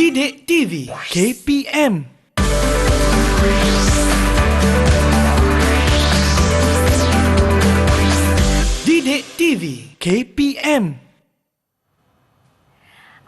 Didik TV KPM. Didik TV KPM.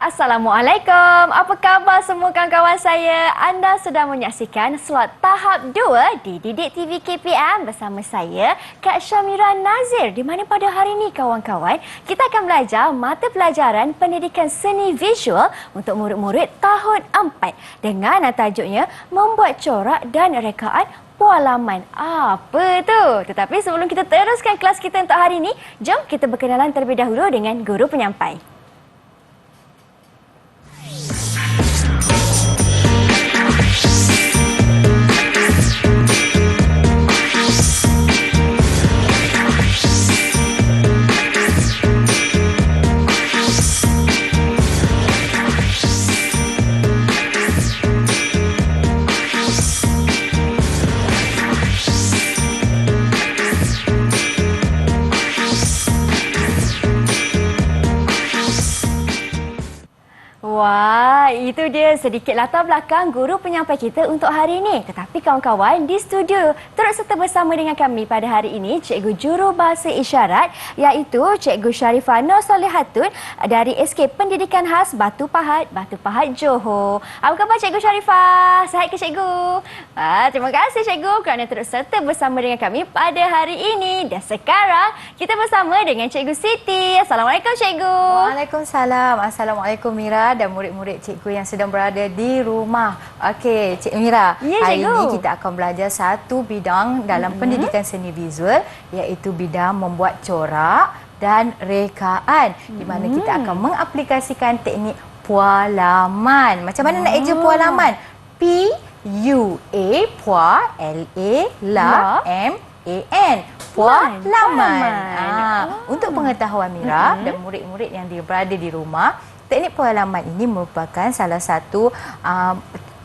Assalamualaikum. Apa khabar semua kawan-kawan saya? Anda sedang menyaksikan slot tahap 2 di Didik TV KPM bersama saya, Kak Syamira Nazir. Di mana pada hari ini kawan-kawan, kita akan belajar mata pelajaran pendidikan seni visual untuk murid-murid tahun 4 dengan tajuknya membuat corak dan rekaan pualaman. Apa tu? Tetapi sebelum kita teruskan kelas kita untuk hari ini, jom kita berkenalan terlebih dahulu dengan guru penyampai. Wah, itu dia sedikit latar belakang guru penyampai kita untuk hari ini. Tetapi kawan-kawan di studio turut serta bersama dengan kami pada hari ini Cikgu Juru Bahasa Isyarat iaitu Cikgu Sharifah Nur Solihatun dari SK Pendidikan Khas Batu Pahat Johor. Apa khabar Cikgu Sharifah? Sihat ke Cikgu? Terima kasih Cikgu kerana turut serta bersama dengan kami pada hari ini. Dan sekarang kita bersama dengan Cikgu Siti. Assalamualaikum Cikgu. Waalaikumsalam. Assalamualaikum Mira dan murid-murid cikgu yang sedang berada di rumah. Okey, Cik Mira. Ya, hari cikgu. ini kita akan belajar satu bidang dalam pendidikan seni visual iaitu bidang membuat corak dan rekaan di mana kita akan mengaplikasikan teknik pualaman. Macam mana nak eja pualaman? P-U-A L-A-M-A-N. Pualaman. Untuk pengetahuan Mira dan murid-murid yang berada di rumah, teknik pualaman ini merupakan salah satu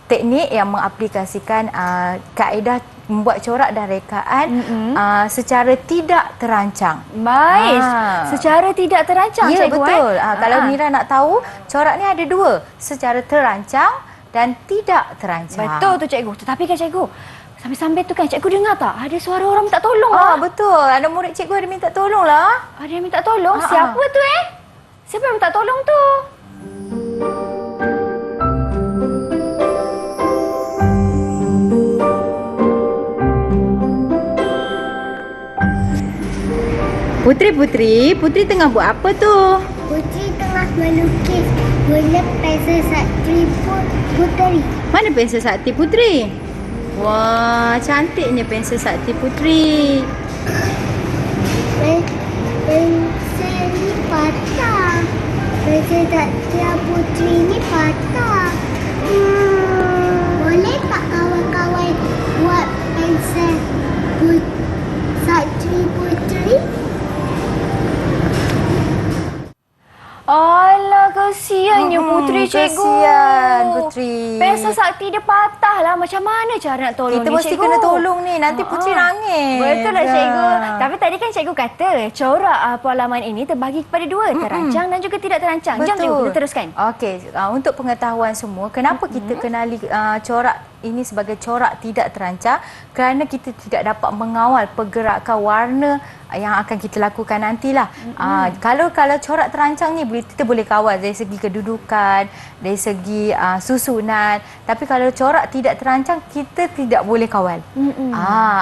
teknik yang mengaplikasikan kaedah membuat corak dan rekaan secara tidak terancang. Baik, secara tidak terancang Ya, Cikgu. betul. Kalau Mira nak tahu, corak ni ada dua, secara terancang dan tidak terancang. Betul tu Cikgu. Tetapi kan Cikgu, sambil-sambil tu kan Cikgu dengar tak? Ada suara orang minta tolong lah. Betul. Ada murid cikgu ada minta tolong lah. Ada yang minta tolong? Siapa tu Siapa yang minta tolong tu? Putri tengah buat apa tu? Putri tengah melukis guna pensel sakti puteri. Mana pensel sakti Putri? Wah, cantiknya pensel sakti Putri. Pensel ni patah. Pensel sakti puteri ni patah. Boleh tak kawan-kawan buat pensel sakti puteri? Alah, kesiannya Putri Cikgu. Kesian Putri. Pensel sakti dia patah lah. Macam mana cara nak tolong Kita ni mesti Cikgu? kena tolong ni. Nanti Putri nangis. Betul lah Cikgu. Tapi tadi kan Cikgu kata corak pualaman ini terbagi kepada dua. Terancang dan juga tidak terancang. Jom Cikgu, kita teruskan. Okey, untuk pengetahuan semua, kenapa kita kenali corak ini sebagai corak tidak terancang? Kerana kita tidak dapat mengawal pergerakan warna yang akan kita lakukan nantilah. Kalau corak terancang ni kita boleh kawal dari segi kedudukan, dari segi susunan. Tapi kalau corak tidak terancang, kita tidak boleh kawal.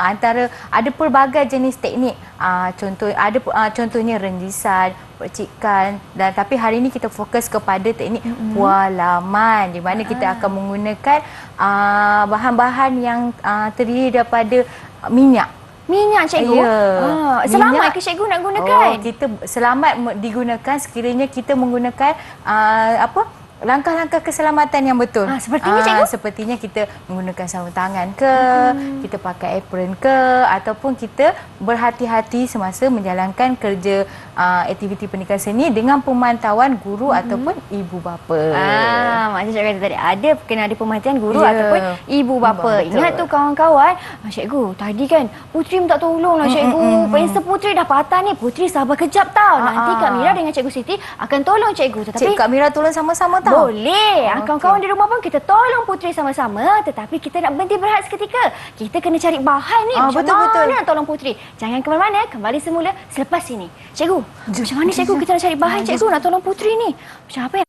Antara ada pelbagai jenis teknik. Contohnya rendisan, percikan, dan tapi hari ini kita fokus kepada teknik pualaman di mana kita akan menggunakan bahan-bahan yang terdiri daripada minyak. Minyak Cikgu? Ya. Selamat ke Cikgu nak gunakan? Kita selamat digunakan sekiranya kita menggunakan langkah-langkah keselamatan yang betul. Sepertinya Cikgu? Sepertinya kita menggunakan sarung tangan ke, kita pakai apron ke, ataupun kita berhati-hati semasa menjalankan kerja aktiviti pendidikan seni dengan pemantauan guru ataupun ibu bapa. Macam cikgu kata tadi, kena ada pemantauan guru Ya. ataupun ibu bapa. Betul. Ingat tu kawan-kawan, Cikgu, tadi kan Putri minta tolong lah Cikgu. Pensel Putri dah patah ni. Putri sabar kejap tau. Nanti Kak Mira dengan Cikgu Siti akan tolong Cikgu. Tetapi Kak Mira tolong sama-sama tau. Boleh. Okey. Kawan-kawan di rumah pun kita tolong puteri sama-sama. Tetapi kita nak berhenti berehat seketika. Kita kena cari bahan ni. Macam betul. mana nak tolong puteri? Jangan ke mana-mana. Kembali semula selepas ini. Cikgu, macam mana cikgu kita nak cari bahan cikgu nak tolong puteri ni? Macam apa yang...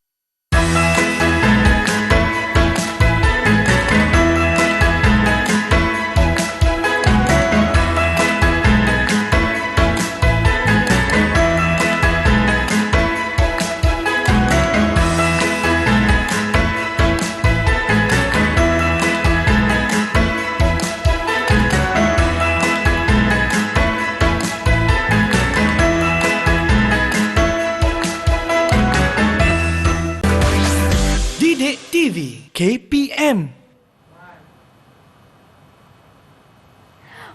Didik TV KPM.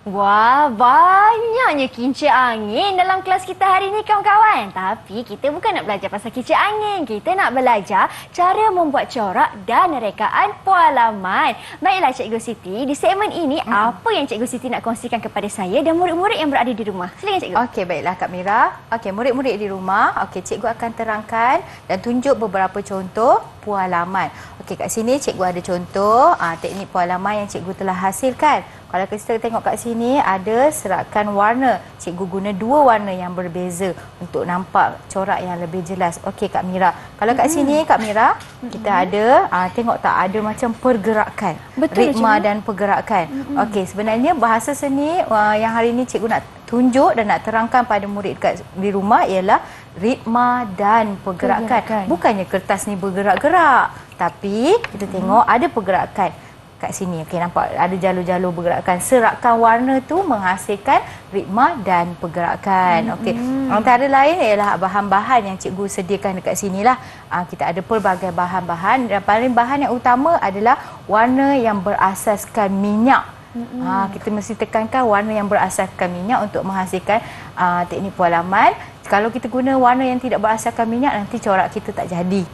Wah, banyaknya kincir angin dalam kelas kita hari ini kawan-kawan. Tapi kita bukan nak belajar pasal kincir angin. Kita nak belajar cara membuat corak dan rekaan pualaman. Baiklah Cikgu Siti, di segmen ini apa yang Cikgu Siti nak kongsikan kepada saya dan murid-murid yang berada di rumah? Silakan Cikgu. Okey, baiklah Kak Mira. Okey, murid-murid di rumah, okey, cikgu akan terangkan dan tunjuk beberapa contoh pualaman. Okey, kat sini cikgu ada contoh teknik pualaman yang cikgu telah hasilkan. Kalau kita tengok kat sini ada serakan warna. Cikgu guna dua warna yang berbeza untuk nampak corak yang lebih jelas. Okey Kak Mira. Kalau kat sini Kak Mira, kita ada tengok tak ada macam pergerakan. Betul, ritma cikgu. dan pergerakan. Okey, sebenarnya bahasa seni yang hari ini cikgu nak tunjuk dan nak terangkan pada murid kat di rumah ialah ritma dan pergerakan. Bukannya kertas ni bergerak-gerak, tapi kita tengok ada pergerakan kat sini. Okey, nampak ada jalur-jalur pergerakan. Serakan warna tu menghasilkan ritma dan pergerakan. Okey. Antara lain ialah bahan-bahan yang cikgu sediakan dekat sinilah. Kita ada pelbagai bahan-bahan dan paling bahan yang utama adalah warna yang berasaskan minyak. Kita mesti tekankan warna yang berasaskan minyak untuk menghasilkan teknik pualaman. Kalau kita guna warna yang tidak berasaskan minyak, nanti corak kita tak jadi.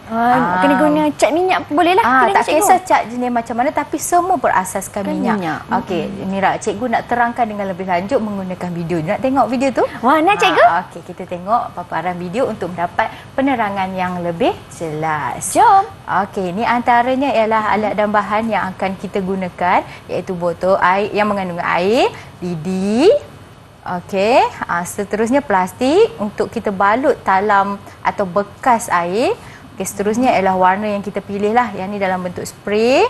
Kena guna cat minyak boleh lah. Tak kisah cat jenis macam mana, tapi semua berasaskan minyak. Okey, Mira, cikgu nak terangkan dengan lebih lanjut menggunakan video. Nak tengok video tu? Wah, nak cikgu? Okey, kita tengok paparan video untuk mendapat penerangan yang lebih jelas. Jom. Okey, ni antaranya ialah alat dan bahan yang akan kita gunakan, iaitu botol air yang mengandung air, lidi. Okey, seterusnya plastik untuk kita balut talam atau bekas air. Okey, seterusnya ialah warna yang kita pilih lah. Yang ni dalam bentuk spray.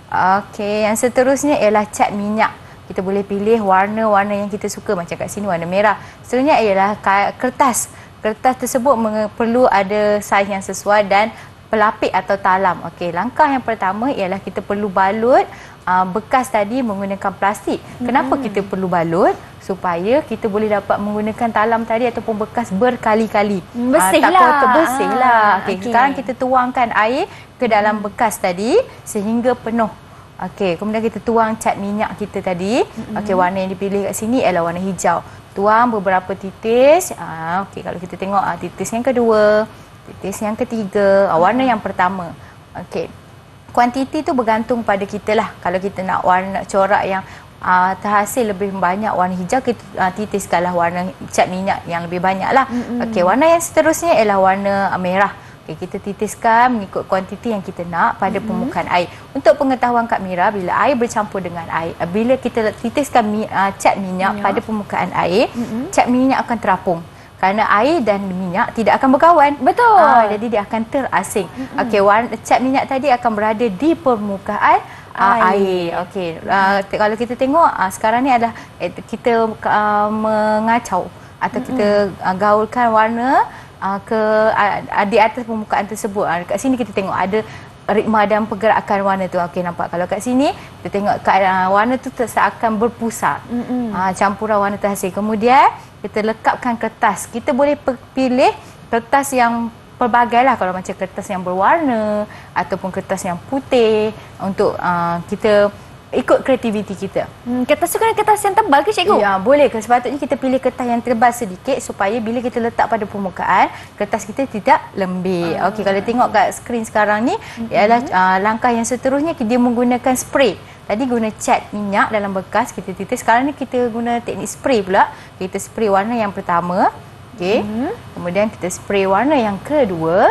Okey, yang seterusnya ialah cat minyak. Kita boleh pilih warna-warna yang kita suka. Macam kat sini warna merah. Seterusnya ialah kertas. Kertas tersebut perlu ada saiz yang sesuai dan pelapik atau talam. Okey, langkah yang pertama ialah kita perlu balut bekas tadi menggunakan plastik. Kenapa kita perlu balut? Supaya kita boleh dapat menggunakan talam tadi ataupun bekas berkali-kali. Bersihlah. Okey, sekarang kita tuangkan air ke dalam bekas tadi sehingga penuh. Okey, kemudian kita tuang cat minyak kita tadi. Okey, warna yang dipilih kat sini ialah warna hijau. Tuang beberapa titis. Okey, kalau kita tengok titis yang kedua, titis yang ketiga, warna yang pertama. Okey. Kuantiti tu bergantung pada kita lah. Kalau kita nak warna corak yang terhasil lebih banyak warna hijau, kita titiskanlah warna cat minyak yang lebih banyak lah. Okey, warna yang seterusnya ialah warna merah. Okey, kita titiskan mengikut kuantiti yang kita nak pada permukaan air. Untuk pengetahuan Kak Mira, bila air bercampur dengan air, bila kita titiskan cat minyak pada permukaan air, cat minyak akan terapung. Kerana air dan minyak tidak akan berkawan. Betul. Jadi dia akan terasing. Okey, cat minyak tadi akan berada di permukaan air. Okey, kalau kita tengok sekarang ni adalah kita mengacau atau kita gaulkan warna di atas permukaan tersebut. Kat sini kita tengok ada ritma dan pergerakan warna tu. Okey, nampak kalau kat sini kita tengok warna tu seakan berpusat. Campuran warna terhasil. Kemudian kita lekapkan kertas. Kita boleh pilih kertas yang pelbagai lah, kalau macam kertas yang berwarna ataupun kertas yang putih untuk kita ikut kreativiti kita. Kertas tu kan kertas yang tebal ke cikgu? Ya, boleh. Sepatutnya kita pilih kertas yang tebal sedikit supaya bila kita letak pada permukaan, kertas kita tidak lembik. Okey, kalau tengok kat skrin sekarang ni ialah langkah yang seterusnya dia menggunakan spray. Tadi guna cat minyak dalam bekas kita titis. Sekarang ni kita guna teknik spray pula. Kita spray warna yang pertama. Okey. Kemudian kita spray warna yang kedua.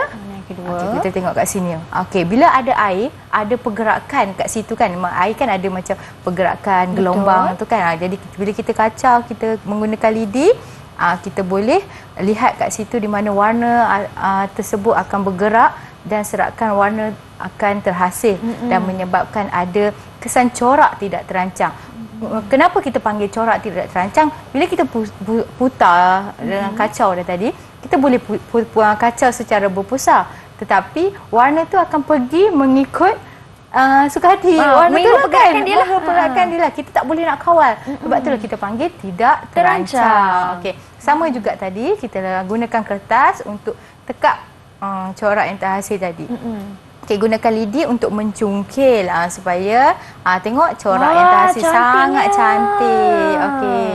kedua. Okey, kita tengok kat sini. Okey, bila ada air, ada pergerakan kat situ kan. Air kan ada macam pergerakan gelombang tu kan. Jadi bila kita kacau, kita menggunakan lidi, kita boleh lihat kat situ di mana warna tersebut akan bergerak dan serakan warna akan terhasil dan menyebabkan ada kesan corak tidak terancang. Kenapa kita panggil corak tidak terancang? Bila kita putar dengan kacau dah tadi, kita boleh kacau secara berpusar. Tetapi warna tu akan pergi mengikut suka hati. Warna tu lah kan. Pergerakan dia lah. Kita tak boleh nak kawal. Sebab itulah kita panggil tidak terancang. Okey. Sama juga tadi, kita gunakan kertas untuk tekap corak yang terhasil tadi. Okey, gunakan lidi untuk mencungkil supaya tengok corak yang terhasil sangat cantik. Okey.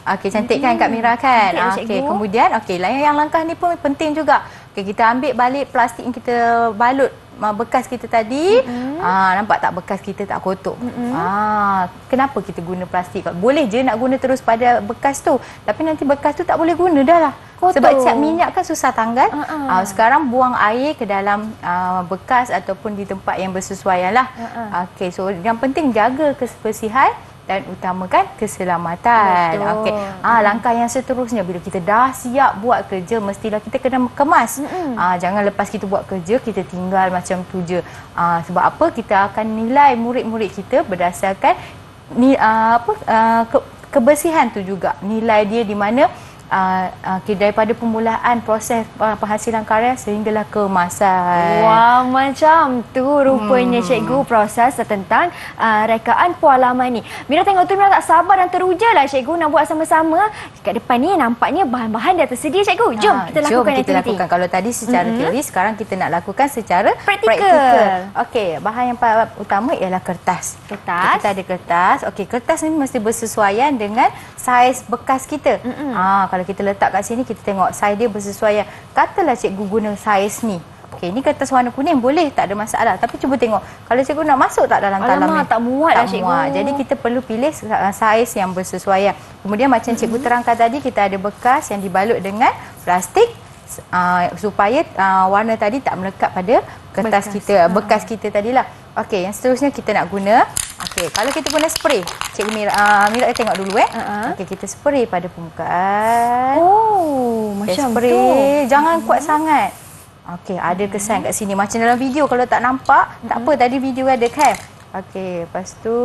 Okey, cantik kan Kak Mira kan? Okey, kemudian yang langkah ni pun penting juga. Okey, kita ambil balik plastik yang kita balut bekas kita tadi. Nampak tak bekas kita tak kotor? Kenapa kita guna plastik? Boleh je nak guna terus pada bekas tu, tapi nanti bekas tu tak boleh guna dah lah. Kotor. Sebab cat minyak kan susah tanggal. Sekarang buang air ke dalam bekas ataupun di tempat yang bersesuaian lah. Okey, so yang penting jaga kebersihan dan utamakan keselamatan. Okey. Langkah yang seterusnya, bila kita dah siap buat kerja, mestilah kita kena kemas. Jangan lepas kita buat kerja kita tinggal macam tu je. Sebab apa? Kita akan nilai murid-murid kita berdasarkan kebersihan tu juga. Nilai dia di mana daripada permulaan proses penghasilan karya sehinggalah kemasan. Wah, macam tu rupanya cikgu proses tentang rekaan pualaman ni. Mira tengok tu, Mira tak sabar dan teruja lah cikgu nak buat sama-sama. Kat depan ni nampaknya bahan-bahan dah tersedia cikgu. Jom kita lakukan. Kalau tadi secara teori, sekarang kita nak lakukan secara praktikal. Okey, bahan yang utama ialah kertas. Okay, kita ada kertas. Okey, kertas ni mesti bersesuaian dengan saiz bekas kita. Kalau kita letak kat sini, kita tengok saiz dia bersesuaian. Katalah cikgu guna saiz ni. Okey, ni kertas warna kuning boleh, tak ada masalah. Tapi cuba tengok, kalau cikgu nak masuk tak dalam talam ni? Tak muat lah cikgu. Jadi kita perlu pilih saiz yang bersesuaian. Kemudian macam cikgu terangkan tadi, kita ada bekas yang dibalut dengan plastik supaya warna tadi tak melekat pada kertas bekas kita tadilah. Okey, yang seterusnya kita nak guna. Okey, kalau kita guna spray, cikgu Mira tengok dulu Okey, kita spray pada permukaan. Macam spray. tu. Jangan kuat sangat. Okey, ada kesan kat sini macam dalam video. Kalau tak nampak, tak apa, tadi video ada kan. Okey, lepas tu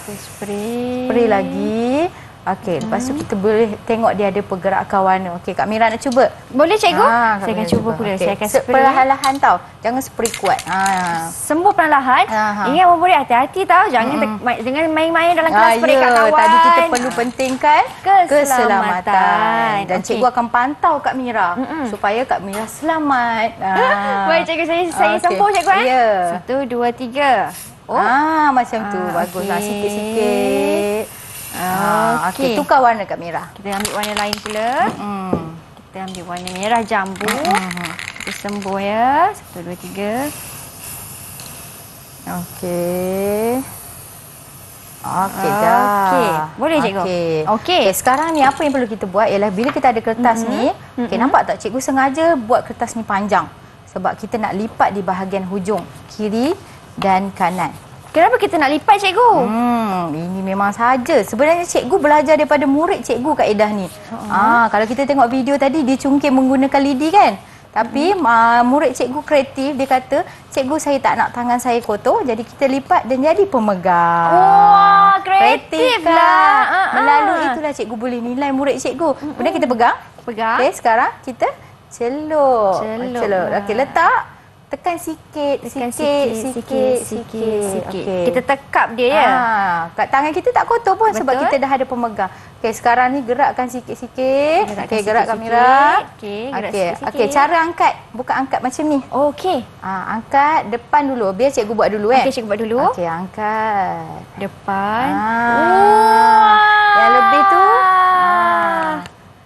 spray lagi. Okey, lepas tu kita boleh tengok dia ada pergerakan warna. Okey, Kak Mira nak cuba? Boleh cikgu? Saya akan cuba pula. Saya akan spray perlahan-lahan tau. Jangan spray kuat. Sembuh perlahan. Ingat murid hati-hati tau. Jangan main-main dalam kelas spray kat kawan. Tadi kita perlu pentingkan keselamatan. Dan cikgu akan pantau Kak Mira supaya Kak Mira selamat. Baik cikgu, saya sembuh cikgu. Ya. 1, 2, 3. Macam tu. Bagus. Sikit-sikit. Okey, tukar warna Kak Mira. Kita ambil warna lain pula. Kita ambil warna merah jambu. Kita sembuh ya. 1, 2, 3. Okey. Okey dah. Boleh cikgu? Okey. Sekarang ni apa yang perlu kita buat ialah bila kita ada kertas ni, nampak tak cikgu sengaja buat kertas ni panjang sebab kita nak lipat di bahagian hujung kiri dan kanan. Kenapa kita nak lipat cikgu? Ini memang saja. Sebenarnya cikgu belajar daripada murid cikgu kaedah ni. Kalau kita tengok video tadi, dia cungkil menggunakan lidi kan? Tapi murid cikgu kreatif, dia kata, cikgu saya tak nak tangan saya kotor, jadi kita lipat dan jadi pemegang. Wah, kreatif lah. Melalui itulah cikgu boleh nilai murid cikgu. Kemudian kita pegang. Okey, sekarang kita celuk. Okey, letak. Tekan sikit. Okay. Kita tekap dia ya. Kat tangan kita tak kotor pun. Betul. Sebab kita dah ada pemegang. Okey, sekarang ni gerakkan sikit-sikit. Okey, gerak kamera. Okey, cara angkat. Bukan angkat macam ni. Okey. Angkat depan dulu. Biar cikgu buat dulu Okey, cikgu buat dulu. Okey, angkat. Depan. Yang lebih tu.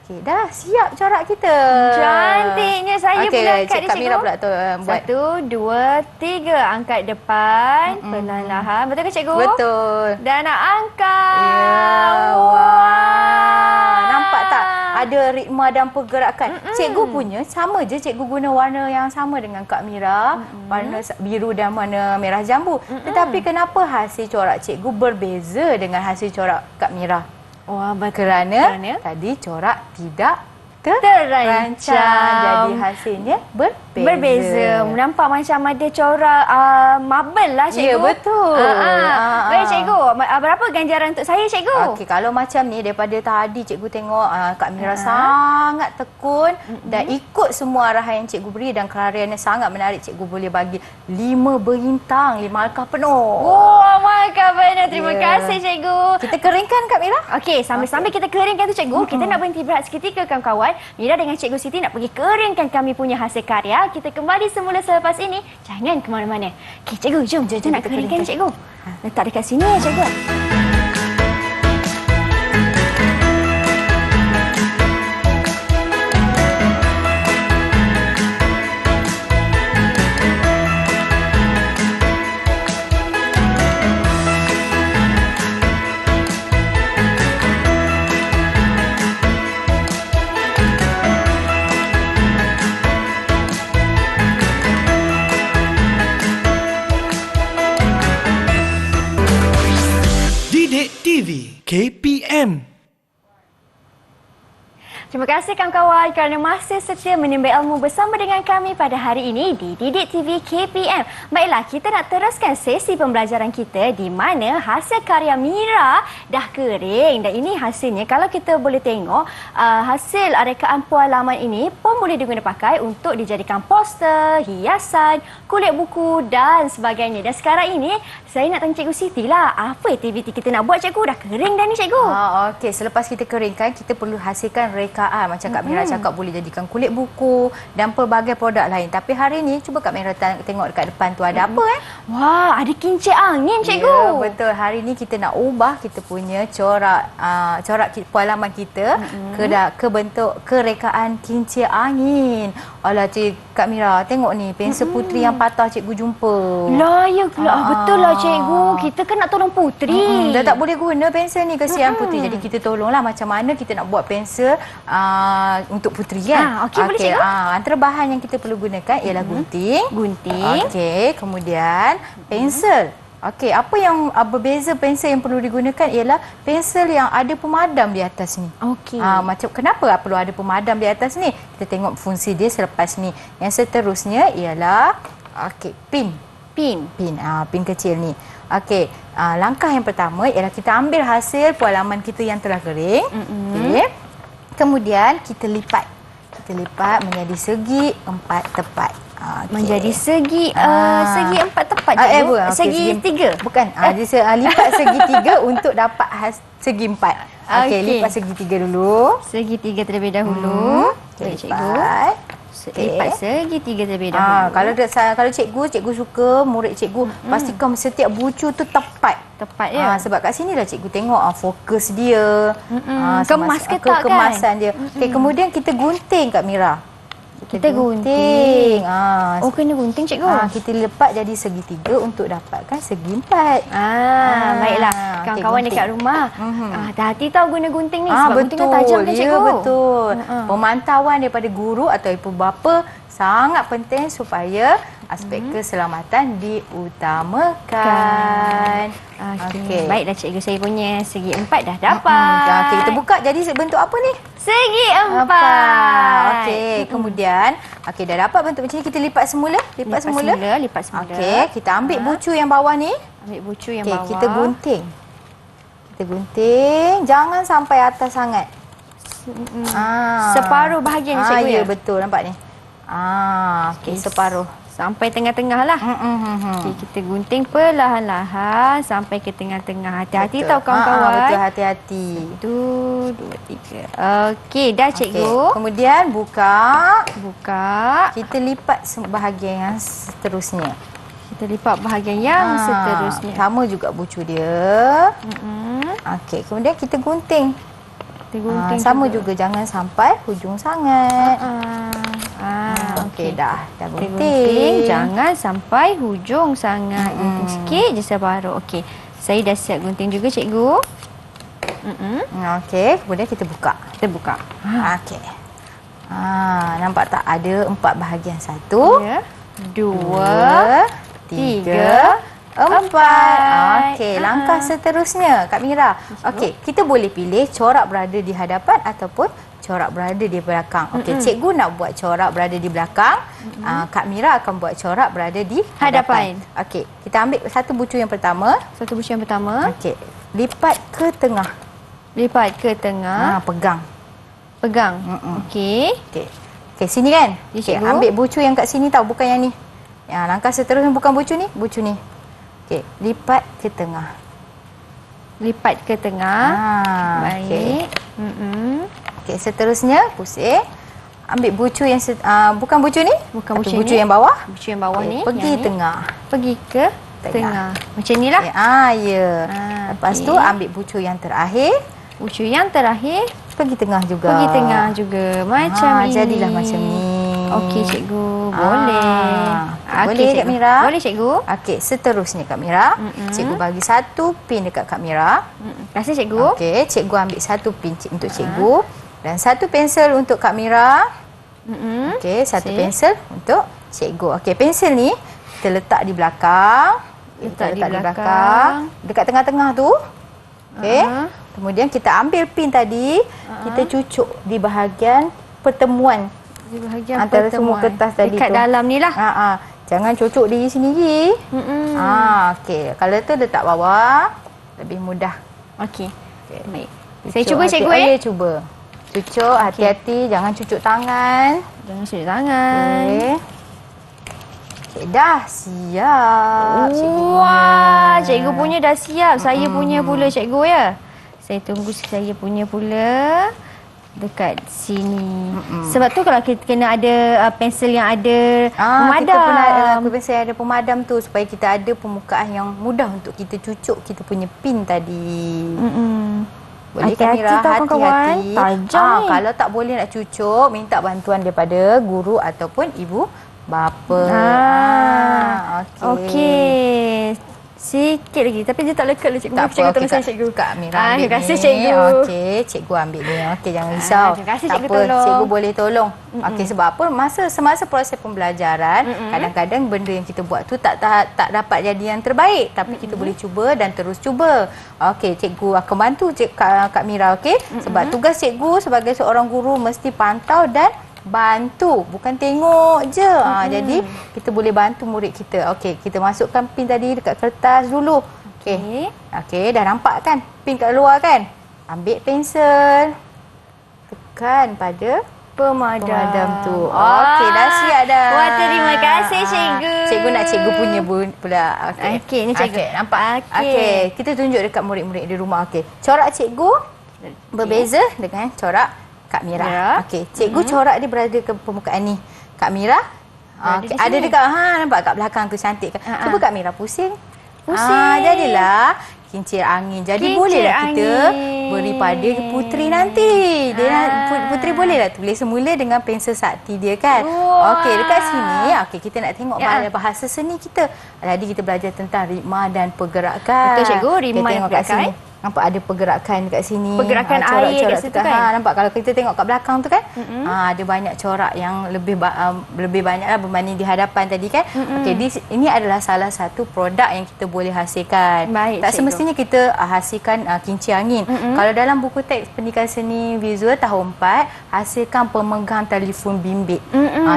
Okey, dah siap corak kita. Cantiknya. Saya pula angkat dia, Kak Mira pula tu buat. 1, 2, 3. Angkat depan. Perlahan-lahan. Betul ke cikgu? Betul. Dan nak angkat. Ya, wah. Nampak tak? ada ritma dan pergerakan. Cikgu punya sama je, cikgu guna warna yang sama dengan Kak Mira, warna biru dan warna merah jambu. Tetapi kenapa hasil corak cikgu berbeza dengan hasil corak Kak Mira? Wah, Kerana tadi corak tidak terancang. Jadi hasilnya berbeza. Nampak macam ada corak marble lah, cikgu. Ya, betul. Baik, cikgu. Berapa ganjaran untuk saya, cikgu? Okey, kalau macam ni daripada tadi cikgu tengok Kak Mira sangat tekun dan ikut semua arahan yang cikgu beri dan kelariannya sangat menarik. Cikgu boleh bagi 5 bintang, 5 markah penuh. Wah, markah penuh. Terima Ya. kasih, cikgu. Kita keringkan Kak Mira. Okey, sambil kita keringkan tu, cikgu, kita nak berhenti berehat seketika, kawan-kawan. Mira dengan Cikgu Siti nak pergi keringkan kami punya hasil karya. Kita kembali semula selepas ini. Jangan ke mana-mana. Okey, cikgu, jom. Kita nak keringkan, cikgu. Letak dekat sini ya, cikgu. Didik TV KPM. Terima kasih kawan-kawan kerana masih setia menimba ilmu bersama dengan kami pada hari ini di Didik TV KPM. Baiklah, kita nak teruskan sesi pembelajaran kita di mana hasil karya Mira dah kering dan ini hasilnya. Kalau kita boleh tengok, hasil rekaan pualaman ini pun boleh diguna pakai untuk dijadikan poster, hiasan, kulit buku dan sebagainya. Dan sekarang ini saya nak tanya Cikgu Siti lah, apa aktiviti kita nak buat, cikgu? Dah kering dah ni, cikgu. Okey, selepas kita keringkan, kita perlu hasilkan rekaan. Macam Kak Mira cakap, boleh jadikan kulit buku dan pelbagai produk lain. Tapi hari ni, cuba Kak Mira tengok dekat depan tu ada apa Wah, ada kincir angin, cikgu. Ya, betul. Hari ni kita nak ubah kita punya corak pualaman kita ke bentuk kerekaan kincir angin. Alah, Kak Mira, tengok ni pensel putri yang patah cikgu jumpa. Lah, ya betul lah, cikgu. Kita kan nak tolong putri. Dah tak boleh guna pensel ni, kesian putri. Jadi kita tolonglah macam mana kita nak buat pensel untuk putri kan. Okey, boleh, cikgu. Antara bahan yang kita perlu gunakan ialah gunting. Okey, kemudian pensel. Okey, apa yang berbeza pensel yang perlu digunakan ialah pensel yang ada pemadam di atas ni. Okey. Macam kenapa perlu ada pemadam di atas ni? Kita tengok fungsi dia selepas ni. Yang seterusnya ialah pin. Pin kecil ni. Okey, langkah yang pertama ialah kita ambil hasil pualaman kita yang telah kering. Okey. Kemudian kita lipat. Kita lipat menjadi segi 4 tepat. Menjadi segi 4 tepat, segi 3. Bukan. Lipat segi 3 untuk dapat segi 4. Okey, lipat segi 3 dulu. Segi 3 terlebih dahulu. Baik, cikgu. Lipat segi 3 terlebih dahulu. Kalau cikgu suka murid cikgu pastikan setiap bucu tu tepat. Tepat ya. Sebab kat sini lah cikgu tengok fokus dia. Kemas ke tak kan? Kemasan dia. Okey, kemudian kita gunting Kak Mira. Kita gunting. Kena gunting, cikgu. Kita lepat jadi segi 3 untuk dapatkan segi 4. Baiklah. Kawan-kawan dekat rumah, hati-hati tahu guna gunting ni. Sebab guntingnya tajam kan, cikgu? Ya, betul. Pemantauan daripada guru atau ibu bapa sangat penting supaya aspek keselamatan diutamakan. Okey. Baiklah, cikgu. Saya punya segi 4 dah dapat. Okey, kita buka jadi bentuk apa ni? Segi 4. Okey, kemudian dah dapat bentuk macam ni, kita lipat semula. Lipat semula. Okey, kita ambil bucu yang bawah ni. Ambil bucu yang bawah. Kita gunting. Jangan sampai atas sangat. Separuh bahagian ni, cikgu. Ya, betul, nampak ni. Okey, separuh. Sampai tengah-tengah lah. Okay, kita gunting perlahan-lahan sampai ke tengah-tengah. Hati-hati tau kawan-kawan. Betul, hati-hati. 1, 2, 3. Okey, dah cikgu. Kemudian buka. Kita lipat bahagian yang seterusnya. Seterusnya. Sama juga bucu dia. Okey, kemudian kita gunting. Sama juga, jangan sampai hujung sangat. Okey, dah gunting. Jangan sampai hujung sangat. Gunting sikit je separuh. Okey. Saya dah siap gunting juga, cikgu. Okey, kemudian kita buka. Kita buka. Okey. Nampak tak ada 4 bahagian. 1, Ya. 2, 3, 4. Okey, langkah seterusnya Kak Mira. Okey, kita boleh pilih corak berada di hadapan ataupun corak berada di belakang. Okey, cikgu nak buat corak berada di belakang. Kak Mira akan buat corak berada di hadapan. Okey, kita ambil satu bucu yang pertama. Satu bucu yang pertama. Okey, lipat ke tengah. Lipat ke tengah. Pegang. Pegang. Okey. Okey. Okey, sini kan? Ya, Okey, cikgu. ambil bucu yang kat sini tau, bukan yang ni. Ya, langkah seterusnya bukan bucu ni, bucu ni. Okey, lipat ke tengah. Lipat ke tengah. Okey. Baik. Okey, seterusnya pusing. Ambil bucu yang bukan bucu ni, Bukan tapi bucu bucu ni. yang bawah. Bucu yang bawah Okey, ni. pergi yang ni. tengah. Pergi ke tengah. Macam inilah. Okey, ya. Lepas okey. tu ambil bucu yang terakhir, Bucu yang terakhir. pergi tengah juga. Pergi tengah juga. Macam ini. Jadilah macam ni. Okey, cikgu. Boleh. Boleh, Kak Mira? Boleh, cikgu. Okey, seterusnya Kak Mira. Cikgu bagi satu pin dekat Kak Mira. Terima kasih, cikgu. Okey, cikgu ambil satu pin untuk cikgu dan satu pensel untuk Kak Mira. Okey, satu Sip. pensel untuk cikgu. Okey, pensel ni kita letak di belakang. Letak di Kita belakang. Dekat tengah-tengah tu. Okey. Kemudian kita ambil pin tadi, kita cucuk di bahagian pertemuan Di bahagian antara semua pertemuan. kertas tadi Dekat tu. dalam ni lah. Jangan cucuk diri sendiri. Okey, kalau tu letak bawah lebih mudah. Okey. Okay. Baik. Saya cuba, cikgu. Ya, cuba. Cucuk, hati-hati, jangan cucuk tangan. Jangan cucuk tangan. Okey. Okay, dah siap. Wah, cikgu punya dah siap. Saya punya pula, cikgu ya. Saya tunggu saya punya pula dekat sini. Sebab tu kalau kita kena ada pensel yang ada Kita pemadam. pernah pensel ada pemadam tu supaya kita ada permukaan yang mudah untuk kita cucuk kita punya pin tadi. Boleh Hati-hati Kak Mira, tau, kawan-kawan. hati-hati. Tajam ni. Kalau tak boleh nak cucuk, minta bantuan daripada guru ataupun ibu bapa. Okey. Sikit lagi. Tapi dia tak lekat lah, cikgu. Tak Cikgu apa, tolong saya, cikgu. Kak Mira ambil terima kasih, ni. cikgu. Okey, cikgu ambil ni. Okey, jangan risau. Terima kasih, tak cikgu apa, tolong. cikgu boleh tolong. Okey, sebab apa? Semasa proses pembelajaran, kadang-kadang benda yang kita buat tu tak dapat jadi yang terbaik. Tapi kita boleh cuba dan terus cuba. Okey, cikgu akan bantu Kak Mira, okey? Sebab tugas cikgu sebagai seorang guru mesti pantau dan bantu, bukan tengok je. Jadi kita boleh bantu murid kita. Okey, kita masukkan pin tadi dekat kertas dulu. Okey. Okey, dah nampak kan pin kat luar kan? Ambil pensel. Tekan pada pemadam tu. Okey, dah siap dah. Wah, terima kasih, cikgu. Cikgu nak cikgu punya pula. Okey, ni cikgu. Okey, nampak? Okey. Okey, kita tunjuk dekat murid-murid di rumah. Okey. Corak cikgu berbeza dengan corak Kak Mira. Okey, cikgu corak dia berada ke permukaan ni. Kak Mira ada dekat nampak kat belakang tu cantik kan. Cuba Kak Mira pusing. Jadilah kincir angin. Jadi Kincir bolehlah kita angin. beri pada puteri nanti. Puteri bolehlah tulis semula dengan pensel sakti dia kan. Okey, dekat sini kita nak tengok bahasa seni kita. Jadi kita belajar tentang ritma dan pergerakan. Betul, cikgu, ritma Kita dan tengok kat pergerakan. sini. Nampak ada pergerakan dekat sini. Pergerakan air corak-corak kat situ tu kan? Nampak kalau kita tengok kat belakang tu kan? Ada banyak corak yang lebih banyak lah berbanding di hadapan tadi kan? Okey, ini adalah salah satu produk yang kita boleh hasilkan. Baik, tak cikgu. semestinya kita hasilkan kincir angin. Kalau dalam buku teks pendidikan seni visual tahun 4, hasilkan pemegang telefon bimbit.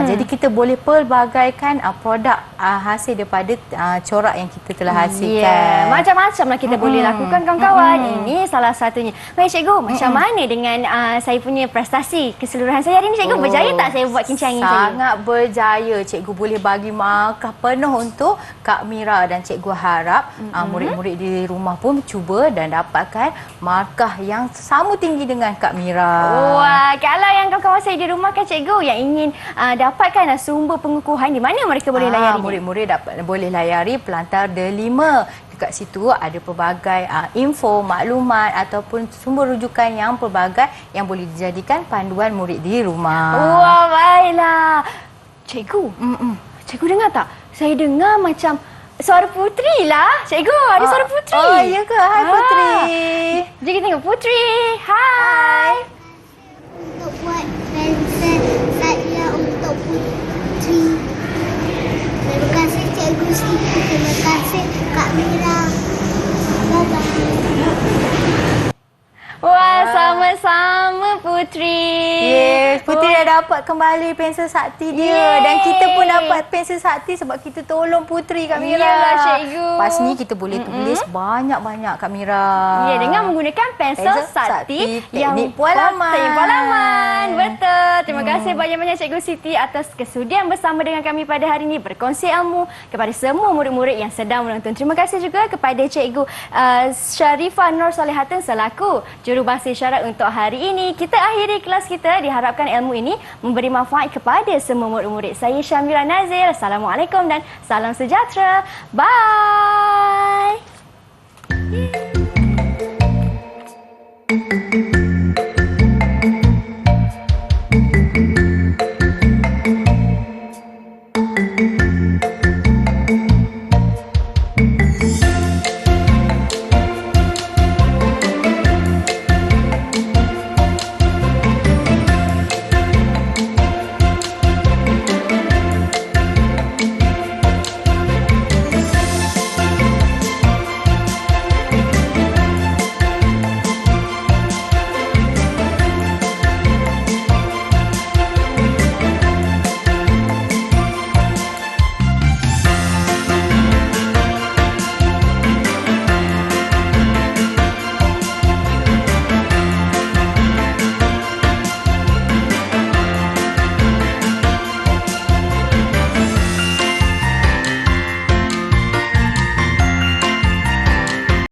Jadi kita boleh pelbagaikan produk hasil daripada corak yang kita telah hasilkan. Macam-macam lah kita boleh lakukan, kawan-kawan. Ini salah satunya. Baik, cikgu. Macam mana dengan saya punya prestasi keseluruhan saya hari ini, cikgu? Berjaya tak saya buat kincir angin saya? Sangat berjaya. Cikgu boleh bagi markah penuh untuk Kak Mira dan cikgu harap murid-murid di rumah pun cuba dan dapatkan markah yang sama tinggi dengan Kak Mira. Wah, kalau yang kawan-kawan saya di rumah kan, cikgu, yang ingin dapatkan sumber pengukuhan, di mana mereka boleh layari? Murid-murid boleh layari Pelantar Delima. Dekat situ ada pelbagai info, maklumat ataupun sumber rujukan yang pelbagai yang boleh dijadikan panduan murid di rumah. Wah, baiklah. Cikgu, cikgu dengar tak? Saya dengar macam Suara Putri lah. Cikgu, ada suara Putri. Oh, ya ke? Hai Putri. Jom kita tengok Putri. Hai. Untuk buat pensel saya untuk Putri. Terima kasih Cikgu Siti. Terima kasih Kak Mira. Bye-bye. Wah, sama-sama Putri. Yes, Putri dah dapat kembali pensel sakti dia. Yeay. Dan kita pun dapat pensel sakti sebab kita tolong Putri Kak Mira. Iyalah, cikgu. Pas ni kita boleh tulis banyak-banyak Kak Mira. Ya, dengan menggunakan pensel sakti yang teknik pualaman. Teknik pualaman. Betul. Terima kasih banyak-banyak Cikgu Siti atas kesudian bersama dengan kami pada hari ini berkongsi ilmu kepada semua murid-murid yang sedang menonton. Terima kasih juga kepada Cikgu Sharifah Nur Solihatun selaku jurubahasa isyarat untuk hari ini. Kita akhiri kelas kita. Diharapkan ilmu ini memberi manfaat kepada semua murid-murid. Saya Syamira Nazir. Assalamualaikum dan salam sejahtera. Bye.